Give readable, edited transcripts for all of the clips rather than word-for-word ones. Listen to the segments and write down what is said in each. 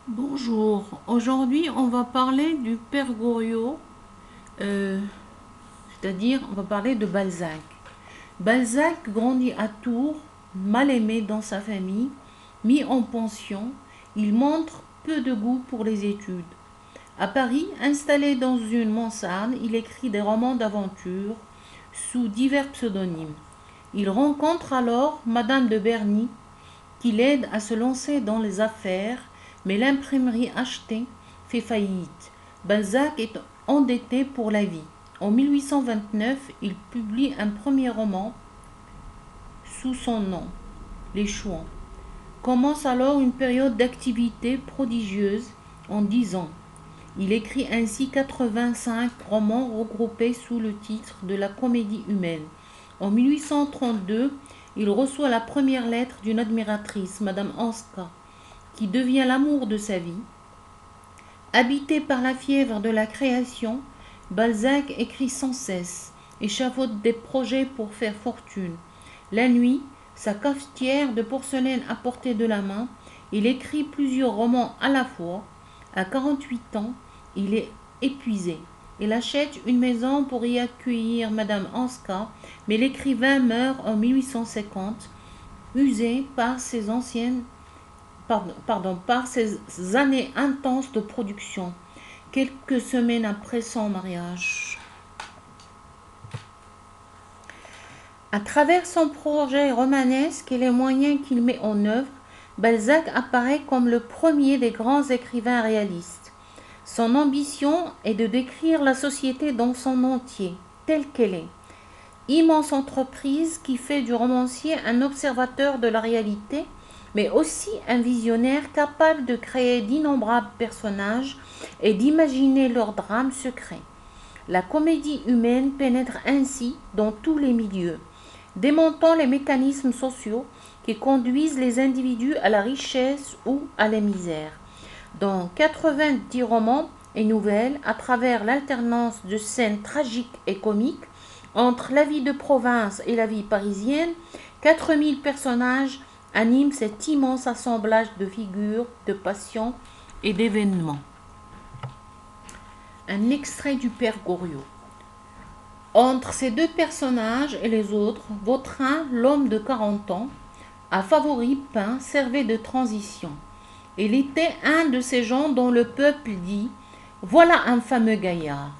Bonjour, aujourd'hui on va parler du père Goriot, euh, c'est-à-dire on va parler de Balzac. Balzac grandit à Tours, mal aimé dans sa famille, mis en pension, il montre peu de goût pour les études. À Paris, installé dans une mansarde, il écrit des romans d'aventure sous divers pseudonymes. Il rencontre alors Madame de Berny, qui l'aide à se lancer dans les affaires, mais l'imprimerie achetée fait faillite. Balzac est endetté pour la vie. En 1829, il publie un premier roman sous son nom, Les Chouans. Commence alors une période d'activité prodigieuse en 10 ans. Il écrit ainsi 85 romans regroupés sous le titre de la comédie humaine. En 1832, il reçoit la première lettre d'une admiratrice, Madame Anska, qui devient l'amour de sa vie. Habité par la fièvre de la création, Balzac écrit sans cesse, échafaude des projets pour faire fortune. La nuit, sa cafetière de porcelaine à portée de la main, il écrit plusieurs romans à la fois. À 48 ans, il est épuisé. Il achète une maison pour y accueillir Madame Anska, mais l'écrivain meurt en 1850, usé par ses par ses années intenses de production, quelques semaines après son mariage. À travers son projet romanesque et les moyens qu'il met en œuvre, Balzac apparaît comme le premier des grands écrivains réalistes. Son ambition est de décrire la société dans son entier, telle qu'elle est. Immense entreprise qui fait du romancier un observateur de la réalité, mais aussi un visionnaire capable de créer d'innombrables personnages et d'imaginer leurs drames secrets. La comédie humaine pénètre ainsi dans tous les milieux, démontant les mécanismes sociaux qui conduisent les individus à la richesse ou à la misère. Dans 90 romans et nouvelles, à travers l'alternance de scènes tragiques et comiques, entre la vie de province et la vie parisienne, 4000 personnages animent cet immense assemblage de figures, de passions et d'événements. Un extrait du père Goriot. Entre ces deux personnages et les autres, Vautrin, l'homme de 40 ans, a favori peint servait de transition. Il était un de ces gens dont le peuple dit « Voilà un fameux gaillard ».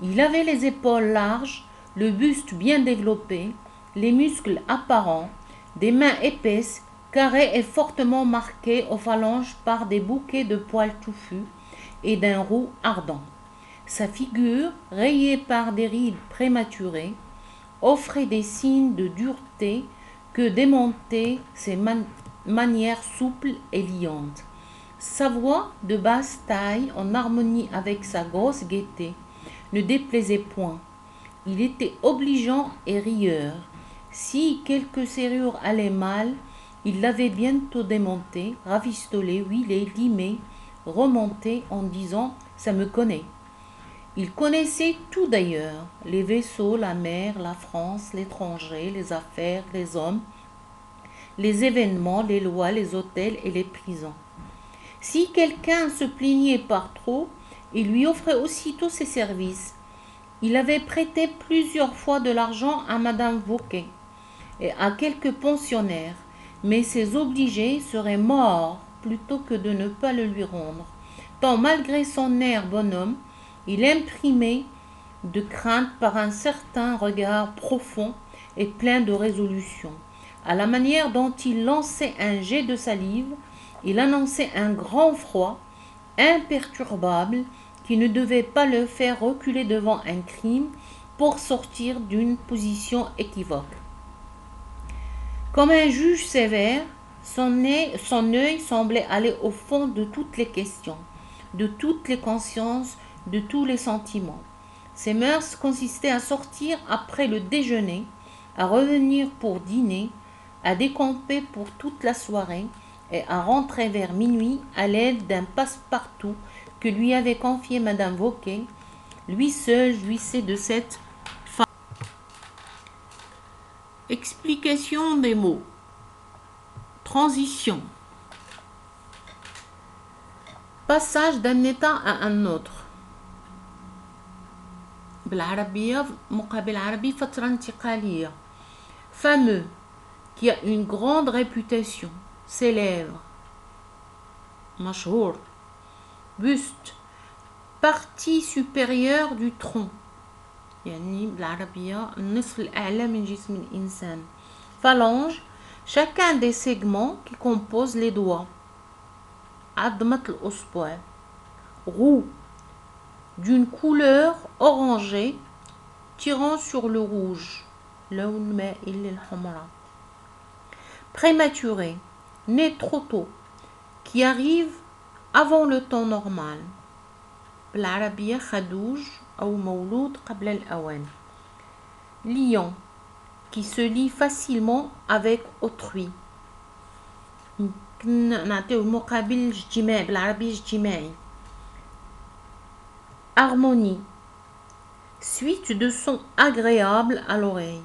Il avait les épaules larges, le buste bien développé, les muscles apparents, des mains épaisses, carrées et fortement marquées aux phalanges par des bouquets de poils touffus et d'un roux ardent. Sa figure, rayée par des rides prématurées, offrait des signes de dureté que démentaient ses manières souples et liantes. Sa voix de basse taille, en harmonie avec sa grosse gaieté, ne déplaisait point. Il était obligeant et rieur. Si quelques serrures allaient mal, il l'avait bientôt démonté, rafistolé, huilé, limé, remonté en disant « ça me connaît ». Il connaissait tout d'ailleurs, les vaisseaux, la mer, la France, l'étranger, les affaires, les hommes, les événements, les lois, les hôtels et les prisons. Si quelqu'un se plaignait par trop, il lui offrait aussitôt ses services. Il avait prêté plusieurs fois de l'argent à Madame Vauquet et à quelques pensionnaires, mais ses obligés seraient morts plutôt que de ne pas le lui rendre, tant malgré son air bonhomme, il imprimait de crainte par un certain regard profond et plein de résolution. À la manière dont il lançait un jet de salive, il annonçait un grand froid, imperturbable, qui ne devait pas le faire reculer devant un crime pour sortir d'une position équivoque. Comme un juge sévère, son œil semblait aller au fond de toutes les questions, de toutes les consciences, de tous les sentiments. Ses mœurs consistaient à sortir après le déjeuner, à revenir pour dîner, à décamper pour toute la soirée et à rentrer vers minuit à l'aide d'un passe-partout que lui avait confié Madame Vauquet. Lui seul jouissait de cette femme. Explication des mots. Transition. Passage d'un état à un autre. بالعربية مقابل عربي فترة انتقالية. Fameux, qui a une grande réputation, célèbre, مشهور. Buste, partie supérieure du tronc, يعني بالعربية النصف الأعلى من جسم الإنسان. Phalange, chacun des segments qui composent les doigts. عظمة الأصبع. Roux, d'une couleur orangée tirant sur le rouge. لون مائل للحمرة. Prématuré, né trop tôt, qui arrive avant le temps normal. بالعربية خدوج أو مولود قبل الأوان. Lion, qui se lie facilement avec autrui. ممكن نعطيو المقابل اجتماع بالعربية اجتماعي. Harmonie, suite de sons agréables à l'oreille.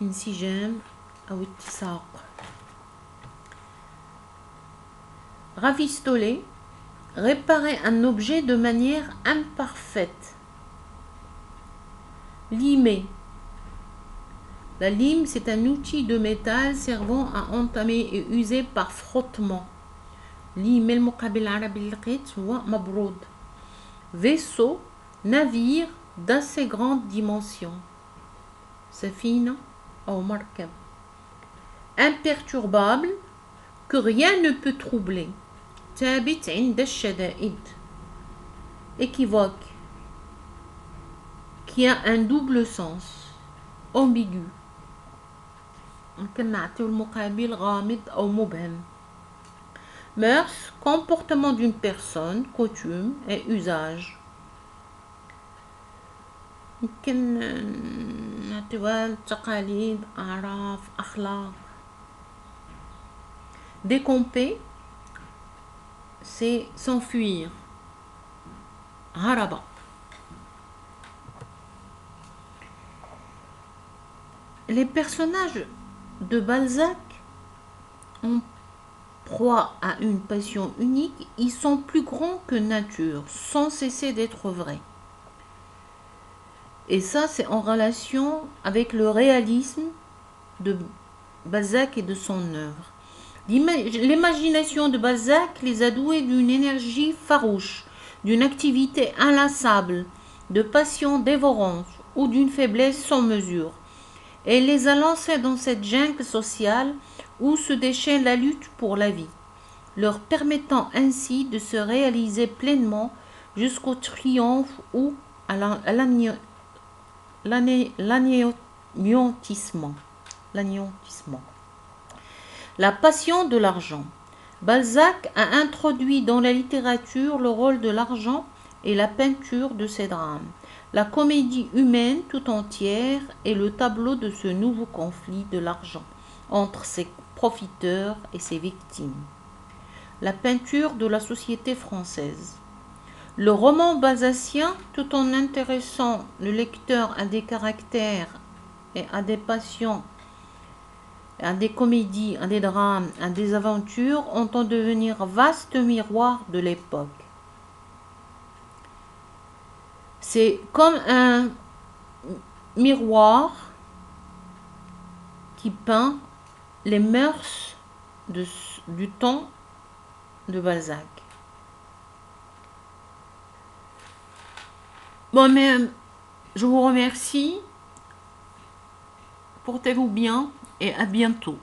انسجام أو اتساق. Rafistoler, réparer un objet de manière imparfaite. Limer. La lime, c'est un outil de métal servant à entamer et user par frottement. Limer المقابل العربي اللي لقيت هو مبرود. Vaisseau, navire d'assez grande dimension. سفينة أو مركب. Imperturbable, que rien ne peut troubler. ثابت عند الشدائد. Équivoque, qui a un double sens. Ambigu. ممكن نعطيو المقابل غامض أو مبهم. Mœurs, comportement d'une personne, coutume et usage. ممكن نعطيوها تقاليد، أعراف، أخلاق. Décomper, c'est s'enfuir. هرب. Les personnages de Balzac, en proie à une passion unique, ils sont plus grands que nature, sans cesser d'être vrais. Et ça, c'est en relation avec le réalisme de Balzac et de son œuvre. L'imagination de Balzac les a doués d'une énergie farouche, d'une activité inlassable, de passion dévorante ou d'une faiblesse sans mesure, et les a lancés dans cette jungle sociale où se déchaîne la lutte pour la vie, leur permettant ainsi de se réaliser pleinement jusqu'au triomphe ou à l'anéantissement. La passion de l'argent. Balzac a introduit dans la littérature le rôle de l'argent et la peinture de ses drames. La comédie humaine tout entière est le tableau de ce nouveau conflit de l'argent entre ses profiteurs et ses victimes. La peinture de la société française. Le roman balzacien, tout en intéressant le lecteur à des caractères et à des passions, à des comédies, à des drames, à des aventures, entend devenir vaste miroir de l'époque. C'est comme un miroir qui peint les mœurs du temps de Balzac. Bon, mais je vous remercie. Portez-vous bien et à bientôt.